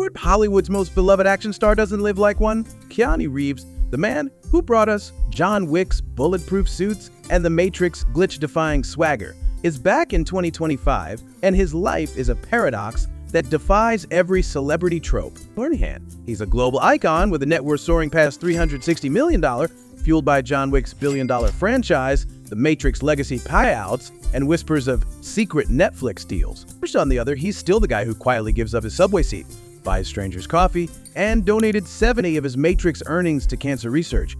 what Hollywood's most beloved action star doesn't live like one? Keanu Reeves, the man who brought us John Wick's bulletproof suits and The Matrix glitch-defying swagger, is back in 2025, and his life is a paradox that defies every celebrity trope. On one hand, he's a global icon with a net worth soaring past $360 million, fueled by John Wick's billion-dollar franchise, The Matrix legacy payouts, and whispers of secret Netflix deals. On the other, he's still the guy who quietly gives up his subway seat, buys strangers coffee, and donated 70 of his Matrix earnings to cancer research.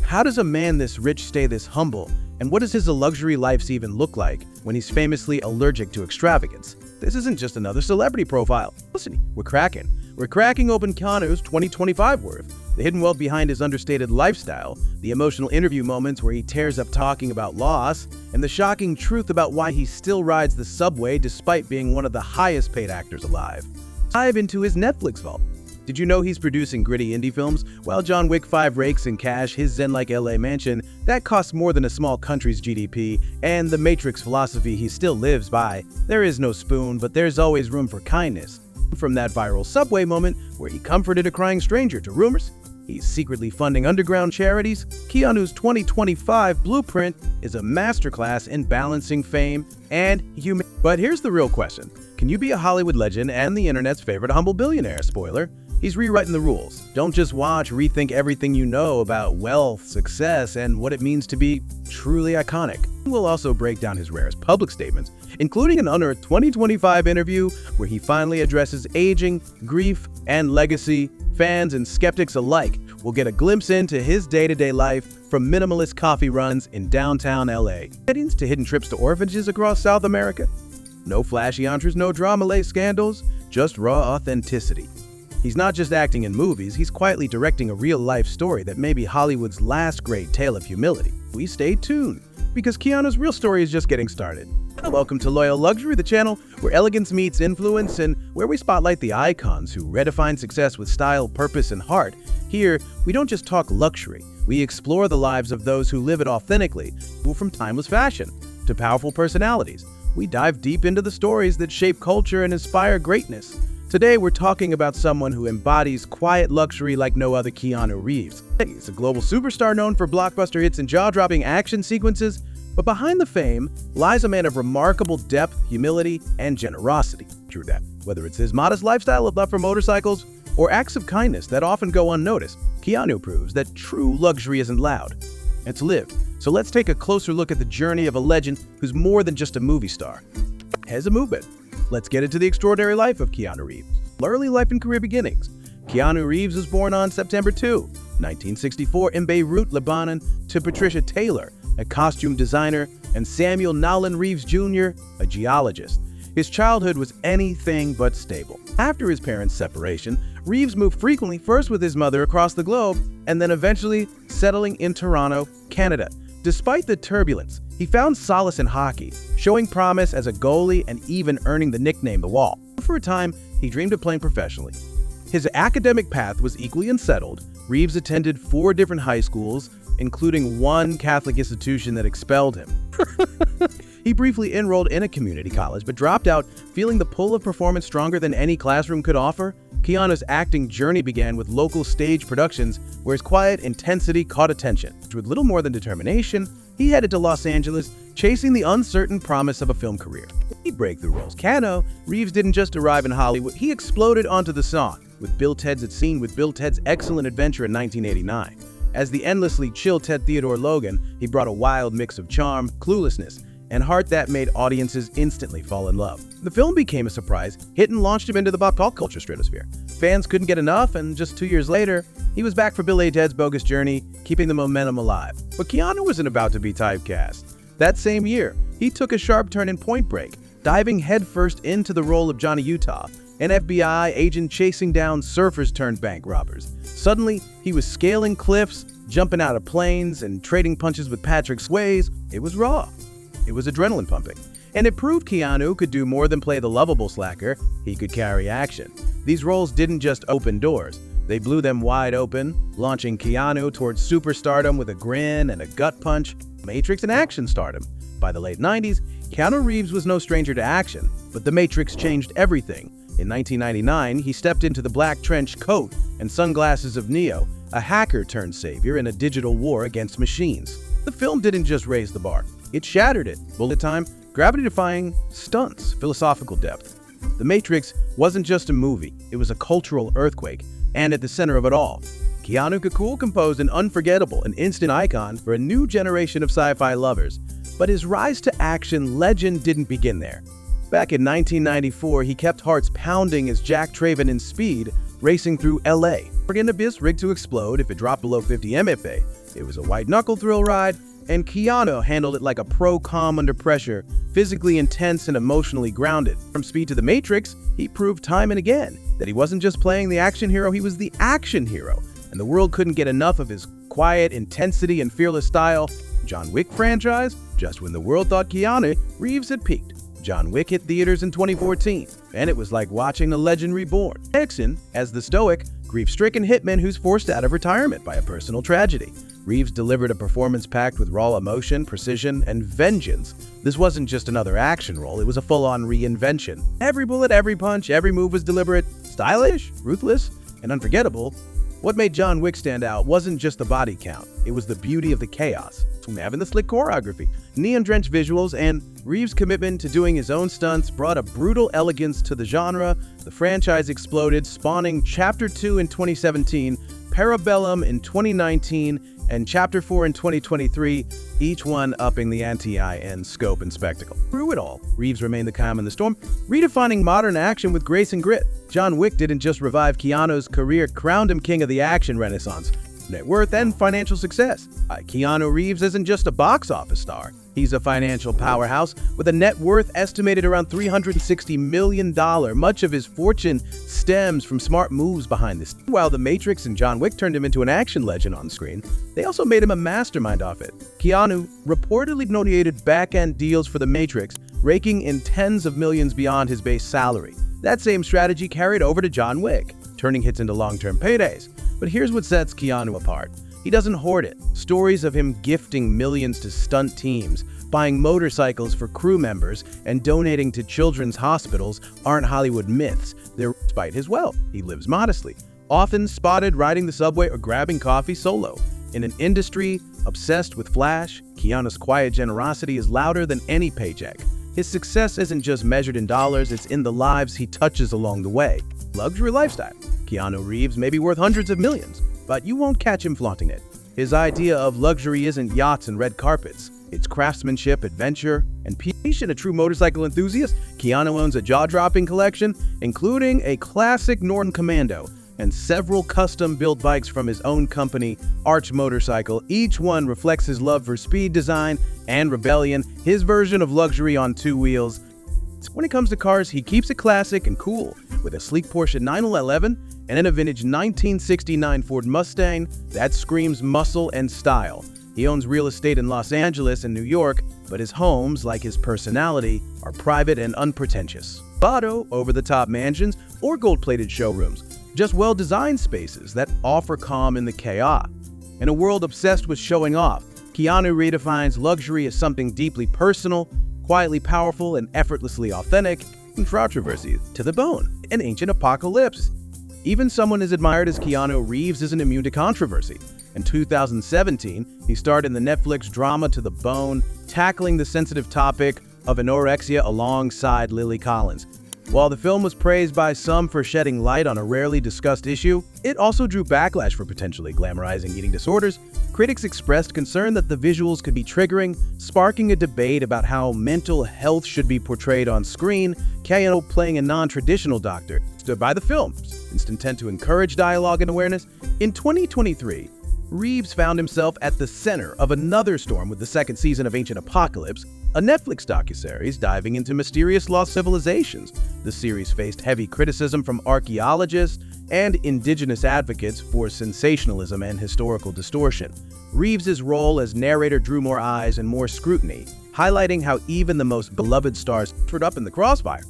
How does a man this rich stay this humble? And what does his luxury life even look like when he's famously allergic to extravagance? This isn't just another celebrity profile. Listen, we're cracking open Keanu's 2025 worth, the hidden wealth behind his understated lifestyle, the emotional interview moments where he tears up talking about loss, and the shocking truth about why he still rides the subway despite being one of the highest paid actors alive. Dive into his Netflix vault. Did you know he's producing gritty indie films? While John Wick 5 rakes in cash his zen-like LA mansion, that costs more than a small country's GDP, and the Matrix philosophy he still lives by, there is no spoon, but there's always room for kindness. From that viral subway moment where he comforted a crying stranger to rumors he's secretly funding underground charities, Keanu's 2025 blueprint is a masterclass in balancing fame and human. But here's the real question. Can you be a Hollywood legend and the internet's favorite humble billionaire? Spoiler, he's rewriting the rules. Don't just watch, rethink everything you know about wealth, success, and what it means to be truly iconic. We'll also break down his rarest public statements, including an unearthed 2025 interview where he finally addresses aging, grief, and legacy. Fans and skeptics alike will get a glimpse into his day-to-day life, from minimalist coffee runs in downtown LA, weddings to hidden trips to orphanages across South America. No flashy entries, no drama-laced scandals, just raw authenticity. He's not just acting in movies, he's quietly directing a real-life story that may be Hollywood's last great tale of humility. We stay tuned, because Keanu's real story is just getting started. Welcome to Loyal Luxury, the channel where elegance meets influence and where we spotlight the icons who redefine success with style, purpose, and heart. Here, we don't just talk luxury, we explore the lives of those who live it authentically, from timeless fashion to powerful personalities. We dive deep into the stories that shape culture and inspire greatness. Today, we're talking about someone who embodies quiet luxury like no other. Keanu Reeves. He's a global superstar known for blockbuster hits and jaw-dropping action sequences, but behind the fame lies a man of remarkable depth, humility, and generosity. True that, whether it's his modest lifestyle of love for motorcycles or acts of kindness that often go unnoticed, Keanu proves that true luxury isn't loud, it's lived. So let's take a closer look at the journey of a legend who's more than just a movie star. As a movement, let's get into the extraordinary life of Keanu Reeves. Early life and career beginnings. Keanu Reeves was born on September 2, 1964 in Beirut, Lebanon, to Patricia Taylor, a costume designer, and Samuel Nolan Reeves Jr., a geologist. His childhood was anything but stable. After his parents' separation, Reeves moved frequently, first with his mother across the globe, and then eventually settling in Toronto, Canada. Despite the turbulence, he found solace in hockey, showing promise as a goalie and even earning the nickname The Wall. For a time, he dreamed of playing professionally. His academic path was equally unsettled. Reeves attended 4 different high schools, including one Catholic institution that expelled him. He briefly enrolled in a community college, but dropped out, feeling the pull of performance stronger than any classroom could offer. Keanu's acting journey began with local stage productions, where his quiet intensity caught attention. With little more than determination, he headed to Los Angeles, chasing the uncertain promise of a film career. He breakthrough roles. Keanu Reeves didn't just arrive in Hollywood, he exploded onto the song with Bill Ted's Excellent Adventure in 1989. As the endlessly chill Ted Theodore Logan, he brought a wild mix of charm, cluelessness, and heart that made audiences instantly fall in love. The film became a surprise hit and launched him into the pop culture stratosphere. Fans couldn't get enough, and just 2 years later, he was back for Bill & Ted's Bogus Journey, keeping the momentum alive. But Keanu wasn't about to be typecast. That same year, he took a sharp turn in Point Break, diving headfirst into the role of Johnny Utah, an FBI agent chasing down surfers turned bank robbers. Suddenly, he was scaling cliffs, jumping out of planes, and trading punches with Patrick Swayze. It was raw. It was adrenaline pumping. And it proved Keanu could do more than play the lovable slacker, he could carry action. These roles didn't just open doors, they blew them wide open, launching Keanu towards superstardom with a grin and a gut punch, Matrix and action stardom. By the late 90s, Keanu Reeves was no stranger to action, but The Matrix changed everything. In 1999, he stepped into the black trench coat and sunglasses of Neo, a hacker turned savior in a digital war against machines. The film didn't just raise the bar, it shattered it. Bullet time, gravity-defying stunts, philosophical depth. The Matrix wasn't just a movie, it was a cultural earthquake, and at the center of it all, Keanu composed an unforgettable and instant icon for a new generation of sci-fi lovers. But his rise to action legend didn't begin there. Back in 1994, he kept hearts pounding as Jack Traven in Speed, racing through LA. An abyss rigged to explode if it dropped below 50 MFA. It was a white-knuckle thrill ride, and Keanu handled it like a pro calm under pressure, physically intense and emotionally grounded. From Speed to The Matrix, he proved time and again that he wasn't just playing the action hero, he was the action hero. And the world couldn't get enough of his quiet intensity and fearless style. John Wick franchise, just when the world thought Keanu Reeves had peaked. John Wick hit theaters in 2014, and it was like watching a legend reborn. Nixon as the stoic, grief-stricken hitman who's forced out of retirement by a personal tragedy. Reeves delivered a performance packed with raw emotion, precision, and vengeance. This wasn't just another action role, it was a full-on reinvention. Every bullet, every punch, every move was deliberate, stylish, ruthless, and unforgettable. What made John Wick stand out wasn't just the body count, it was the beauty of the chaos. Having the slick choreography, neon-drenched visuals, and Reeves' commitment to doing his own stunts brought a brutal elegance to the genre. The franchise exploded, spawning Chapter 2 in 2017, Parabellum in 2019, and Chapter 4 in 2023, each one upping the ante in scope and spectacle. Through it all, Reeves remained the calm in the storm, redefining modern action with grace and grit. John Wick didn't just revive Keanu's career, crowned him king of the action renaissance. Net worth and financial success. Keanu Reeves isn't just a box office star. He's a financial powerhouse with a net worth estimated around $360 million. Much of his fortune stems from smart moves behind this. While The Matrix and John Wick turned him into an action legend on screen, they also made him a mastermind off it. Keanu reportedly negotiated back-end deals for The Matrix, raking in tens of millions beyond his base salary. That same strategy carried over to John Wick, turning hits into long-term paydays. But here's what sets Keanu apart. He doesn't hoard it. Stories of him gifting millions to stunt teams, buying motorcycles for crew members, and donating to children's hospitals aren't Hollywood myths. They're despite his wealth. He lives modestly, often spotted riding the subway or grabbing coffee solo. In an industry obsessed with flash, Keanu's quiet generosity is louder than any paycheck. His success isn't just measured in dollars, it's in the lives he touches along the way. Luxury lifestyle. Keanu Reeves may be worth hundreds of millions, but you won't catch him flaunting it. His idea of luxury isn't yachts and red carpets. It's craftsmanship, adventure, and peace. A true motorcycle enthusiast, Keanu owns a jaw-dropping collection, including a classic Norton Commando and several custom-built bikes from his own company, Arch Motorcycle. Each one reflects his love for speed, design, and rebellion, his version of luxury on two wheels. When it comes to cars, he keeps it classic and cool, with a sleek Porsche 911 and a vintage 1969 Ford Mustang that screams muscle and style. He owns real estate in Los Angeles and New York, but his homes, like his personality, are private and unpretentious. Bado, over-the-top mansions, or gold-plated showrooms, just well-designed spaces that offer calm in the chaos. In a world obsessed with showing off, Keanu redefines luxury as something deeply personal, quietly powerful, and effortlessly authentic. Controversy to the bone, an ancient apocalypse. Even someone as admired as Keanu Reeves isn't immune to controversy. In 2017, he starred in the Netflix drama To the Bone, tackling the sensitive topic of anorexia alongside Lily Collins. While the film was praised by some for shedding light on a rarely discussed issue, it also drew backlash for potentially glamorizing eating disorders. Critics expressed concern that the visuals could be triggering, sparking a debate about how mental health should be portrayed on screen. Keanu, playing a non-traditional doctor, stood by the film's intent to encourage dialogue and awareness. In 2023, Reeves found himself at the center of another storm with the second season of Ancient Apocalypse, a Netflix docuseries diving into mysterious lost civilizations. The series faced heavy criticism from archaeologists and indigenous advocates for sensationalism and historical distortion. Reeves' role as narrator drew more eyes and more scrutiny, highlighting how even the most beloved stars put up in the crossfire.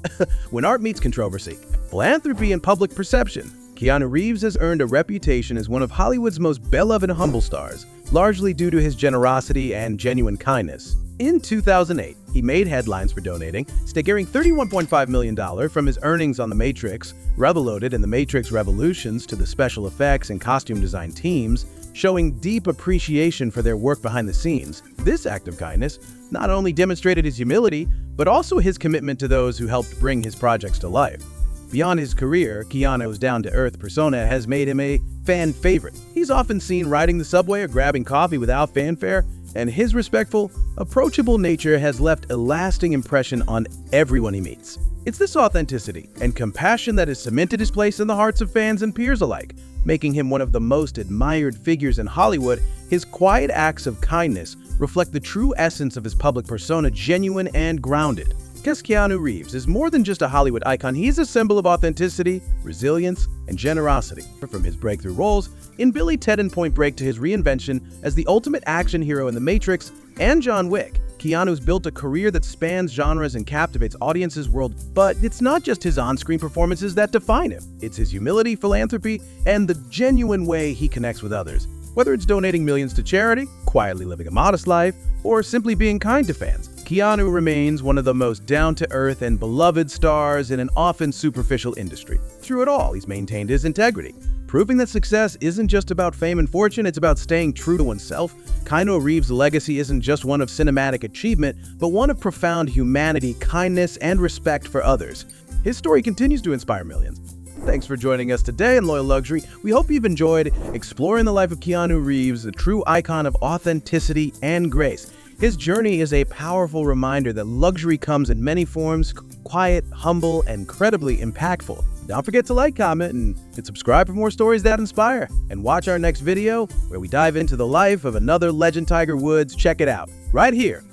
When art meets controversy, philanthropy, and public perception, Keanu Reeves has earned a reputation as one of Hollywood's most beloved and humble stars, largely due to his generosity and genuine kindness. In 2008, he made headlines for donating, staggering $31.5 million from his earnings on The Matrix, Revoluted and The Matrix Revolutions to the special effects and costume design teams, showing deep appreciation for their work behind the scenes. This act of kindness not only demonstrated his humility, but also his commitment to those who helped bring his projects to life. Beyond his career, Keanu's down-to-earth persona has made him a fan favorite. He's often seen riding the subway or grabbing coffee without fanfare, and his respectful, approachable nature has left a lasting impression on everyone he meets. It's this authenticity and compassion that has cemented his place in the hearts of fans and peers alike, making him one of the most admired figures in Hollywood. His quiet acts of kindness reflect the true essence of his public persona, genuine and grounded. Because Keanu Reeves is more than just a Hollywood icon, he's a symbol of authenticity, resilience, and generosity. From his breakthrough roles in Billy, Ted, and Point Break to his reinvention as the ultimate action hero in The Matrix and John Wick, Keanu's built a career that spans genres and captivates audiences worldwide. But it's not just his on-screen performances that define him. It's his humility, philanthropy, and the genuine way he connects with others. Whether it's donating millions to charity, quietly living a modest life, or simply being kind to fans, Keanu remains one of the most down-to-earth and beloved stars in an often superficial industry. Through it all, he's maintained his integrity, proving that success isn't just about fame and fortune, it's about staying true to oneself. Keanu Reeves' legacy isn't just one of cinematic achievement, but one of profound humanity, kindness, and respect for others. His story continues to inspire millions. Thanks for joining us today in Loyal Luxury. We hope you've enjoyed exploring the life of Keanu Reeves, a true icon of authenticity and grace. His journey is a powerful reminder that luxury comes in many forms, quiet, humble, and incredibly impactful. Don't forget to like, comment, and subscribe for more stories that inspire. And watch our next video where we dive into the life of another legend, Tiger Woods. Check it out right here